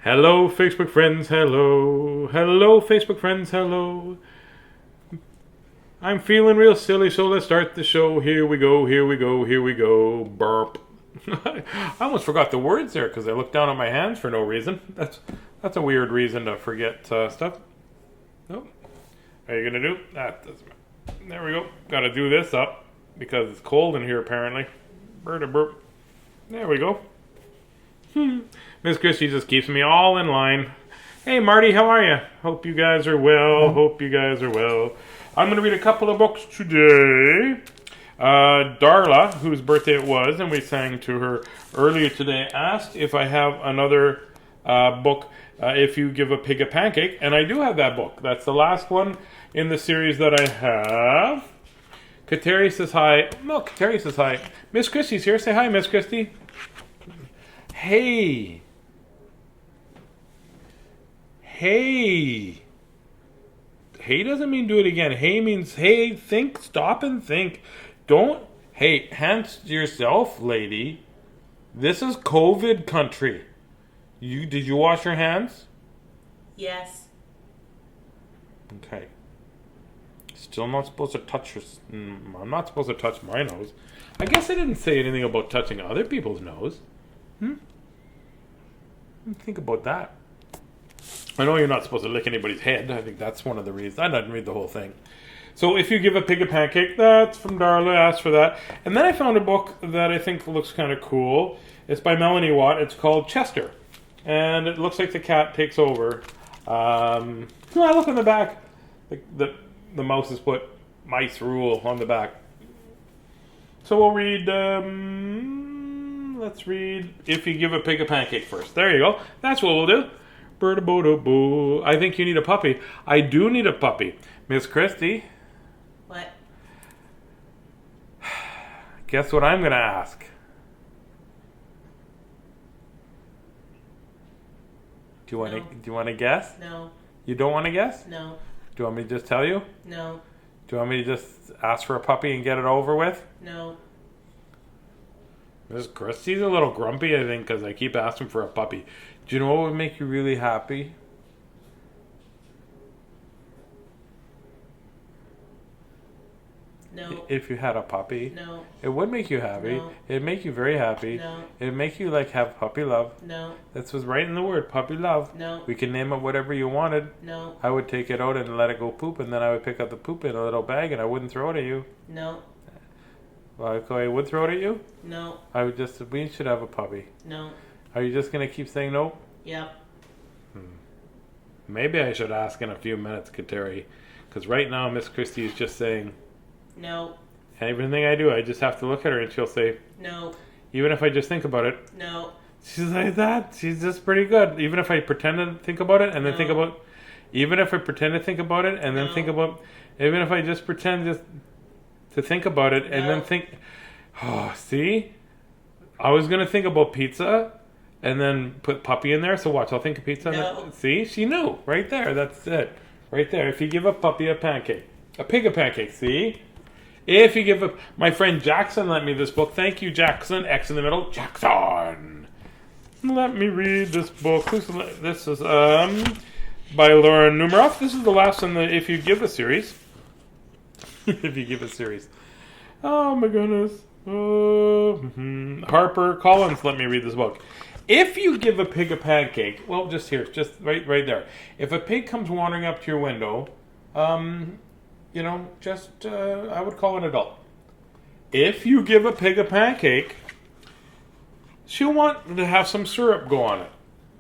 Hello, Facebook friends, hello. Hello, Facebook friends, hello. I'm feeling real silly, so let's start the show. Here we go, here we go, here we go. Burp. I almost forgot the words there because I looked down at my hands for no reason. That's a weird reason to forget stuff. Nope. Are you going to do? That doesn't matter. There we go. Got to do this up because it's cold in here apparently. Burp. There we go. Miss Christie just keeps me all in line. Hey Marty, how are you? Hope you guys are well. I'm going to read a couple of books today. Darla, whose birthday it was, and we sang to her earlier today, asked if I have another book, If You Give a Pig a Pancake, and I do have that book. That's the last one in the series that I have. Kateri says hi. No, Kateri says hi. Miss Christie's here. Say hi, Miss Christie. Hey. Hey doesn't mean do it again. Hey means, hey, think, stop and think. Don't, hey, hands to yourself, lady. This is COVID country. Did you wash your hands? Yes. Okay. Still not supposed to touch your, I'm not supposed to touch my nose. I guess I didn't say anything about touching other people's nose. Think about that. I know you're not supposed to lick anybody's head. I think that's one of the reasons. I didn't read the whole thing. So If You Give a Pig a Pancake, that's from Darla. I asked for that. And then I found a book that I think looks kind of cool. It's by Mélanie Watt. It's called Chester. And it looks like the cat takes over. Look on the back. The mouse has put mice rule on the back. So we'll read... let's read If You Give a Pig a Pancake first. There you go. That's what we'll do. Boo. I think you need a puppy. I do need a puppy. Miss Christie. What? Guess what I'm going to ask? Do you want to guess? No. You don't want to guess? No. Do you want me to just tell you? No. Do you want me to just ask for a puppy and get it over with? No. Miss Christie's a little grumpy, I think, because I keep asking for a puppy. Do you know what would make you really happy? No. If you had a puppy. No. It would make you happy. No. It'd make you very happy. No. It'd make you have puppy love. No. That's what's right in the word, puppy love. No. We can name it whatever you wanted. No. I would take it out and let it go poop, and then I would pick up the poop in a little bag, and I wouldn't throw it at you. No. Well, I would throw it at you? No. We should have a puppy. No. Are you just going to keep saying no? Yep. Maybe I should ask in a few minutes, Kateri. Because right now, Miss Christie is just saying, No. everything I do, I just have to look at her and she'll say, No. even if I just think about it. No. She's like that. She's just pretty good. Even if I pretend to think about it and then think about, even if I pretend to think about it and then think about, even if I just pretend just to think about it and then think, oh, see? I was going to think about pizza and then put puppy in there. So watch, I'll think of pizza. No. See? She knew. Right there. That's it. Right there. If you give a puppy a pancake. A pig a pancake. See? If you give a... My friend Jackson lent me this book. Thank you, Jackson. X in the middle. Jackson. Let me read this book. This is by Laura Numeroff. This is the last in the If You Give a series. If you give a series. Oh, my goodness. Harper Collins let me read this book. If you give a pig a pancake, well, just here, just right there. If a pig comes wandering up to your window, I would call an adult. If you give a pig a pancake, she'll want to have some syrup go on it.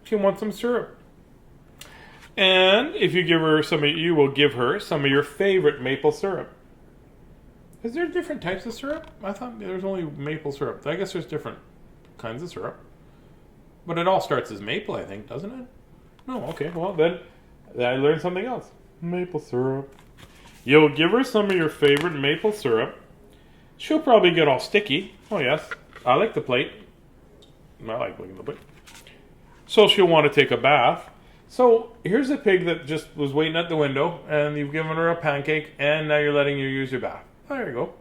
She'll want some syrup. And if you give her you will give her some of your favorite maple syrup. Is there different types of syrup? I thought there was only maple syrup. I guess there's different kinds of syrup. But it all starts as maple, I think, doesn't it? No, okay. Well, then I learned something else. Maple syrup. You'll give her some of your favorite maple syrup. She'll probably get all sticky. Oh, yes. I like the plate. I like looking at the plate. So she'll want to take a bath. So here's a pig that just was waiting at the window, and you've given her a pancake, and now you're letting her use your bath. There you go.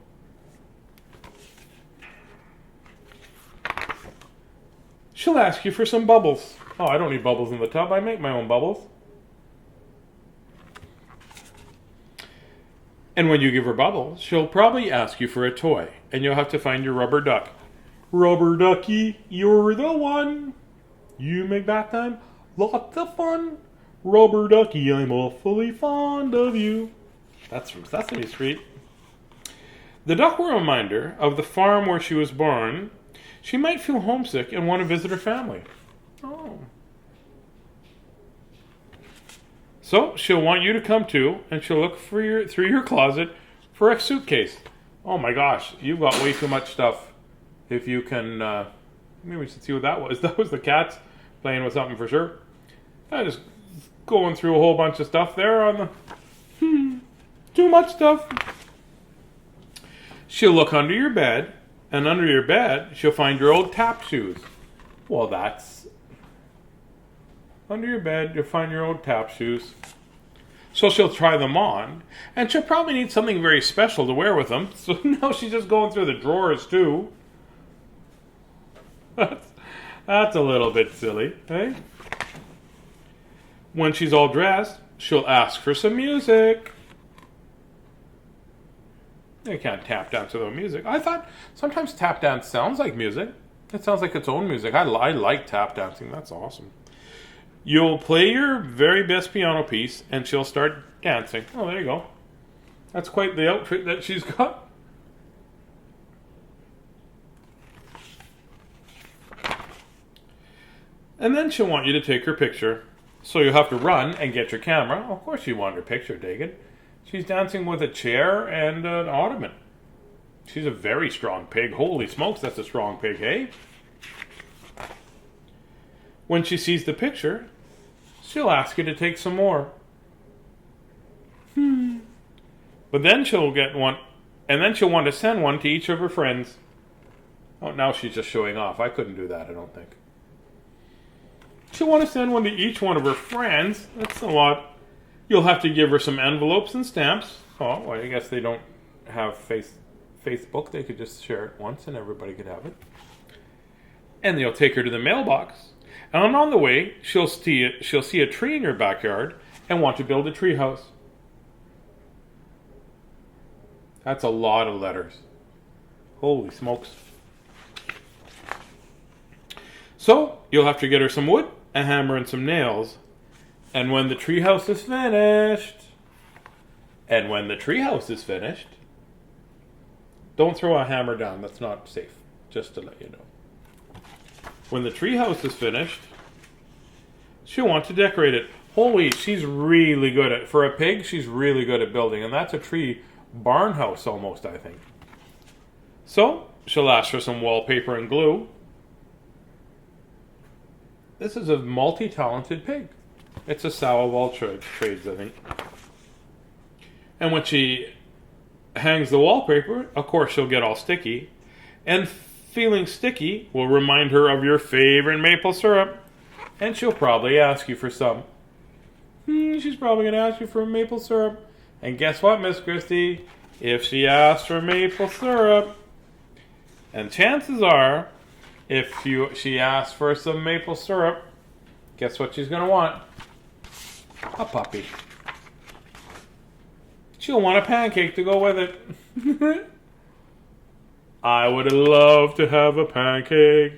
she'll ask you for some bubbles. Oh, I don't need bubbles in the tub. I make my own bubbles. And when you give her bubbles, she'll probably ask you for a toy. And you'll have to find your rubber duck. Rubber ducky, you're the one. You make bath time lots of fun. Rubber ducky, I'm awfully fond of you. That's from Sesame Street. The duck will remind her of the farm where she was born. She might feel homesick and want to visit her family. Oh. So she'll want you to come too, and she'll look through your closet for a suitcase. Oh my gosh, you've got way too much stuff. If you can, maybe we should see what that was. That was the cats playing with something for sure. I just going through a whole bunch of stuff there on the, too much stuff. She'll look under your bed, and under your bed, she'll find your old tap shoes. Well, that's... Under your bed, you'll find your old tap shoes. So she'll try them on, and she'll probably need something very special to wear with them. So now she's just going through the drawers, too. That's a little bit silly, eh? When she's all dressed, she'll ask for some music. You can't tap dance without music. I thought sometimes tap dance sounds like music. It sounds like its own music. I like tap dancing. That's awesome. You'll play your very best piano piece, and she'll start dancing. Oh, there you go. That's quite the outfit that she's got. And then she'll want you to take her picture. So you'll have to run and get your camera. Of course you want her picture taken. She's dancing with a chair and an ottoman. She's a very strong pig. Holy smokes, that's a strong pig, hey? When she sees the picture, she'll ask you to take some more. But then she'll get one, and then she'll want to send one to each of her friends. Oh, now she's just showing off. I couldn't do that, I don't think. She'll want to send one to each one of her friends. That's a lot. You'll have to give her some envelopes and stamps. Oh, well, I guess they don't have Facebook. They could just share it once and everybody could have it. And they'll take her to the mailbox. And on the way, she'll see a tree in your backyard and want to build a tree house. That's a lot of letters. Holy smokes. So, you'll have to get her some wood, a hammer, and some nails. And when the treehouse is finished, don't throw a hammer down. That's not safe. Just to let you know. When the treehouse is finished, she'll want to decorate it. Holy, she's really good at, for a pig, she's really good at building. And that's a tree barn house almost, I think. So, she'll ask for some wallpaper and glue. This is a multi-talented pig. It's a sow of all trades, I think. And when she hangs the wallpaper, of course she'll get all sticky. And feeling sticky will remind her of your favorite maple syrup. And she'll probably ask you for some. She's probably going to ask you for maple syrup. And guess what, Miss Christie? If she asks for maple syrup, and chances are, if she asks for some maple syrup, guess what she's going to want? A puppy. She'll want a pancake to go with it. I would love to have a pancake.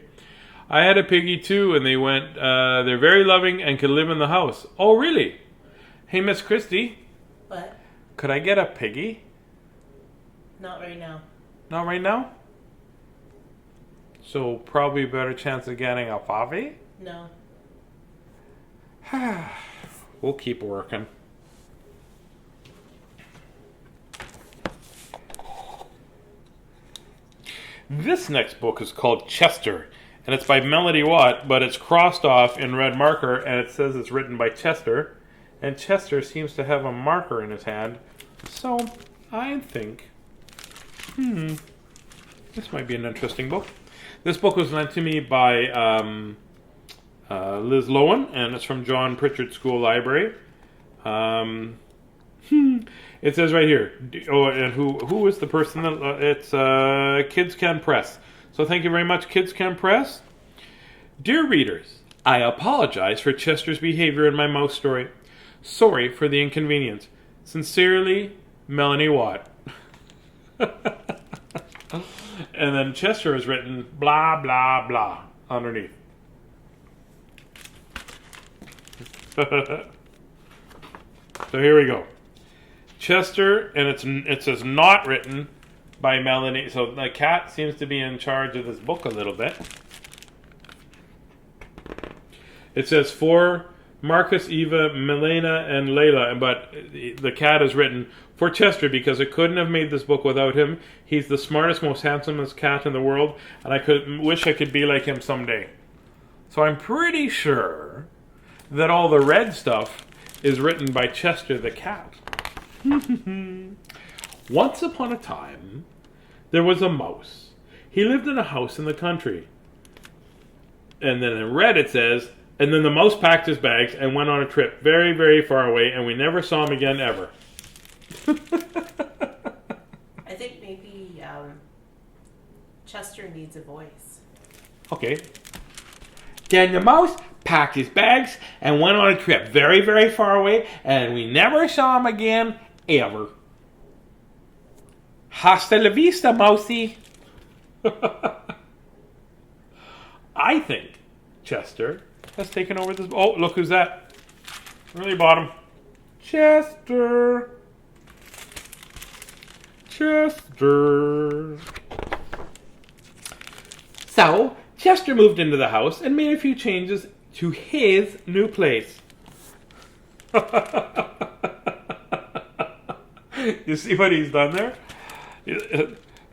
I had a piggy too, and they went, they're very loving and could live in the house. Oh, really? Hey, Miss Christie. What? Could I get a piggy? Not right now. Not right now? So probably a better chance of getting a puppy? No. We'll keep working. This next book is called Chester, and it's by Melody Watt, but it's crossed off in red marker, and it says it's written by Chester, and Chester seems to have a marker in his hand, so I think, this might be an interesting book. This book was lent to me by Liz Lowen, and it's from John Pritchard School Library. It says right here, oh, and who is the person that, it's Kids Can Press. So thank you very much, Kids Can Press. Dear readers, I apologize for Chester's behavior in my mouse story. Sorry for the inconvenience. Sincerely, Melanie Watt. And then Chester has written blah, blah, blah underneath. So here we go. Chester, and it says not written by Melanie. So the cat seems to be in charge of this book a little bit. It says for Marcus, Eva, Milena, and Layla, but the cat is written for Chester because I couldn't have made this book without him. He's the smartest, most handsomest cat in the world, and I wish I could be like him someday. So I'm pretty sure that all the red stuff is written by Chester the cat. Once upon a time, there was a mouse. He lived in a house in the country. And then in red it says, and then the mouse packed his bags and went on a trip very, very far away, and we never saw him again ever. I think maybe Chester needs a voice. Okay. Then the mouse packed his bags and went on a trip very, very far away, and we never saw him again ever. Hasta la vista, mousey. I think Chester has taken over this. Oh, look who's that. Really bottom. Chester. Chester. So, Chester moved into the house and made a few changes to his new place. You see what he's done there?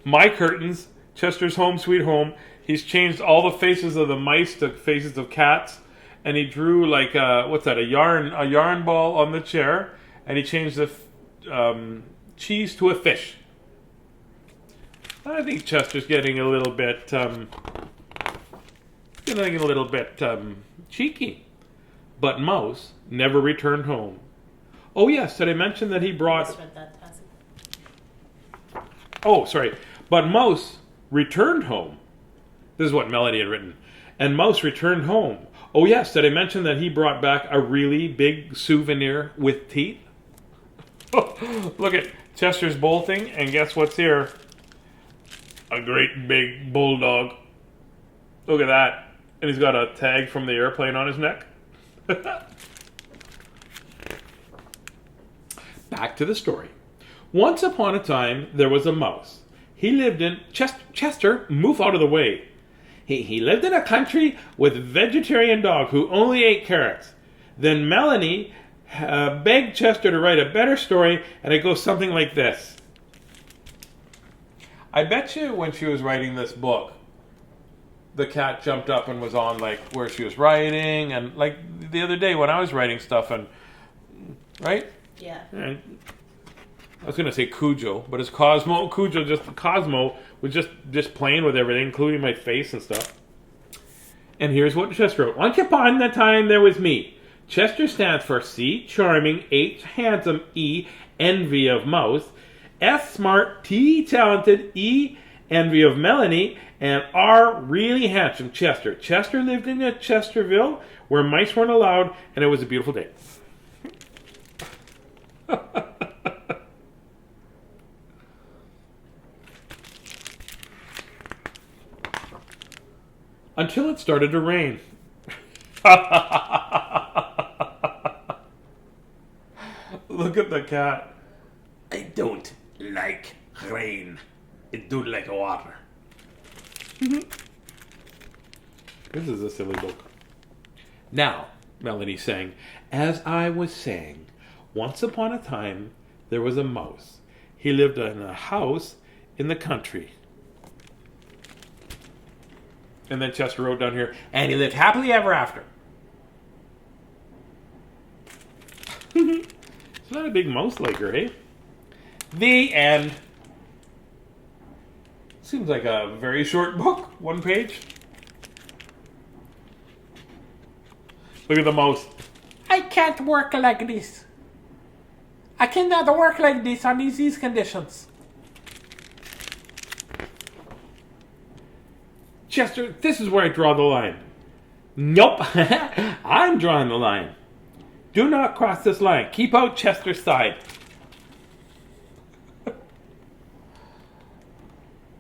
My curtains, Chester's home sweet home. He's changed all the faces of the mice to faces of cats, and he drew like a yarn ball on the chair, and he changed the cheese to a fish. I think Chester's getting a little bit cheeky. But Mouse never returned home. Oh yes, did I mention that he brought? Just read that, Tazzy. Oh, sorry. But Mouse returned home. This is what Melanie had written. And Mouse returned home. Oh yes, did I mention that he brought back a really big souvenir with teeth? Look at Chester's bolting, and guess what's here? A great big bulldog. Look at that. And he's got a tag from the airplane on his neck. Back to the story. Once upon a time, there was a mouse. He lived in... Chester, move out of the way. He lived in a country with a vegetarian dog who only ate carrots. Then Melanie begged Chester to write a better story, and it goes something like this. I bet you when she was writing this book, the cat jumped up and was on like where she was writing, and like the other day when I was writing stuff, and right? Yeah. And I was gonna say Cujo, but it's Cosmo. Cosmo was just playing with everything, including my face and stuff. And here's what Chester wrote. Once upon a time there was me. Chester stands for C, charming, H, handsome, E, envy of Mouse, S, smart, T, talented, E, envy of Melanie, and R, really handsome, Chester. Chester lived in a Chesterville where mice weren't allowed, and it was a beautiful day. Until it started to rain. Look at the cat. I don't like rain. I do like water. This is a silly book. Now, Melanie sang, as I was saying, once upon a time there was a mouse. He lived in a house in the country. And then Chester wrote down here, and he lived happily ever after. It's not a big mouse liker, eh? The end. Seems like a very short book. 1 page. Look at the mouse. I can't work like this. I cannot work like this on these conditions. Chester, this is where I draw the line. Nope, I'm drawing the line. Do not cross this line. Keep out Chester's side.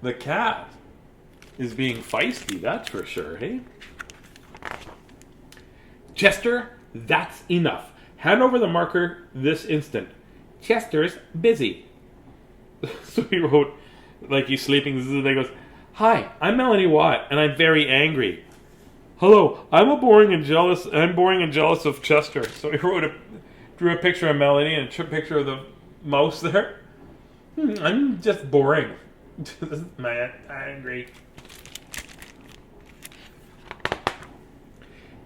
The cat is being feisty, that's for sure, hey? Chester, that's enough. Hand over the marker this instant. Chester's busy. So he wrote, like he's sleeping, and he goes, "Hi, I'm Melanie Watt, and I'm very angry. Hello, I'm boring and jealous of Chester." So he drew a picture of Melanie and a picture of the mouse there. I'm just boring. Man, angry.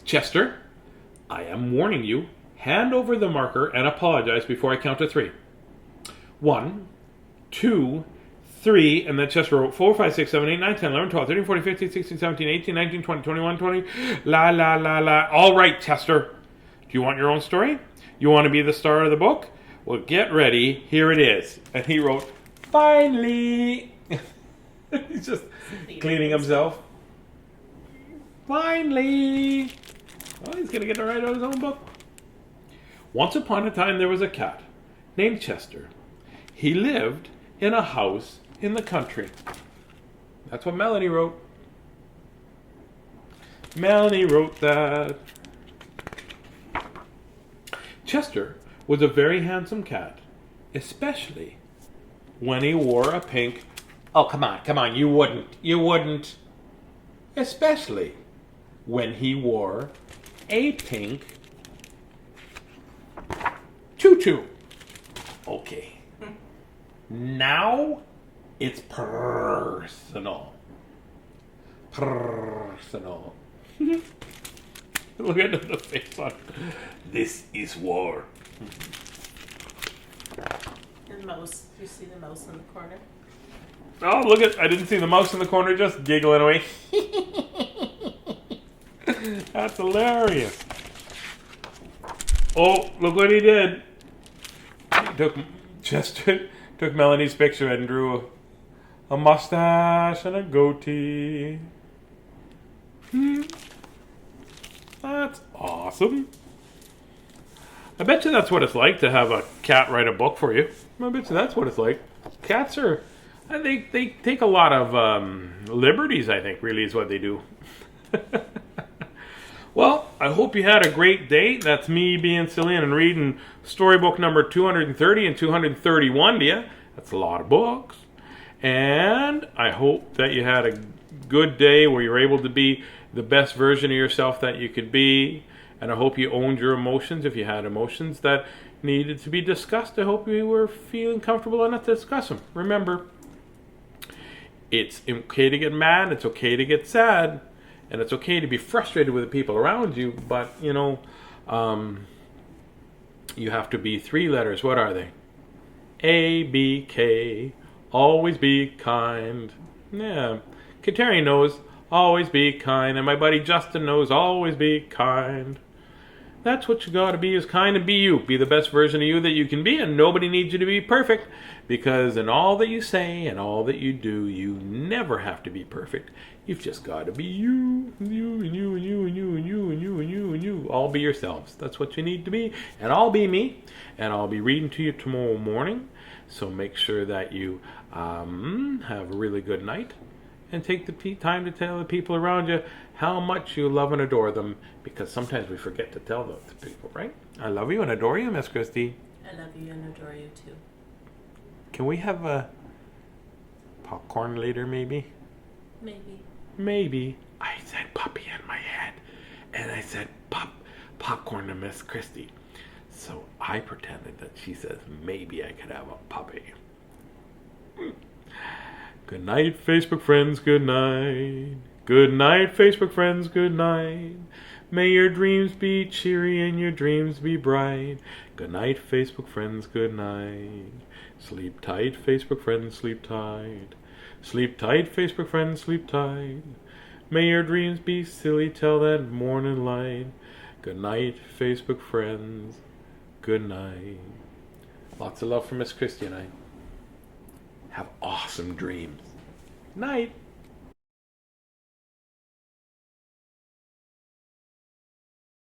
Chester, I am warning you. Hand over the marker and apologize before I count to 3. 1, 2, 3, and then Chester wrote 4, 5, 6, 7, 8, 9, 10, 11, 12, 13, 14, 15, 16, 17, 18, 19, 20, 21, 20. La, la, la, la. All right, Chester. Do you want your own story? You want to be the star of the book? Well, get ready. Here it is. And he wrote, finally. He's just cleaning himself. Finally. Oh, he's going to get to write out his own book. Once upon a time, there was a cat named Chester. He lived in a house in the country. That's what Melanie wrote. Melanie wrote that. Chester was a very handsome cat, especially when he wore a pink... Oh, come on, you wouldn't. Especially when he wore a pink tutu. Okay. Now it's personal. Personal. Look at the face on. This is war. And the mouse. You see the mouse in the corner? Oh, look at... I didn't see the mouse in the corner just giggling away. That's hilarious. Oh, look what he did. He took Melanie's picture and drew a mustache and a goatee. That's awesome. I bet you that's what it's like to have a cat write a book for you. I bet you that's what it's like. Cats are... They take a lot of liberties, I think, really is what they do. Well, I hope you had a great day. That's me being silly and reading storybook number 230 and 231 to you. That's a lot of books. And I hope that you had a good day where you're able to be the best version of yourself that you could be. And I hope you owned your emotions if you had emotions that needed to be discussed. I hope you were feeling comfortable enough to discuss them. Remember, it's okay to get mad. It's okay to get sad. And it's okay to be frustrated with the people around you, but, you have to be 3 letters. What are they? A, B, K. Always be kind. Yeah. Kateri knows, always be kind. And my buddy Justin knows, always be kind. That's what you gotta be, is kind, and be you. Be the best version of you that you can be, and nobody needs you to be perfect. Because in all that you say and all that you do, you never have to be perfect. You've just got to be you, and you, and you, and you, and you, and you, and you, and you, and you. All be yourselves. That's what you need to be. And I'll be me, and I'll be reading to you tomorrow morning. So make sure that you have a really good night, and take the time to tell the people around you how much you love and adore them, because sometimes we forget to tell those to people, right? I love you and adore you, Miss Christie. I love you and adore you too. Can we have a popcorn later, maybe? Maybe. I said puppy in my head, and I said popcorn to Miss Christie. So I pretended that she says maybe I could have a puppy. Good night, Facebook friends, good night. Good night, Facebook friends, good night. May your dreams be cheery and your dreams be bright. Good night, Facebook friends, good night. Sleep tight, Facebook friends, sleep tight. Sleep tight, Facebook friends, sleep tight. May your dreams be silly till that morning light. Good night, Facebook friends, good night. Lots of love from Miss Christie and I. Have awesome dreams. Night.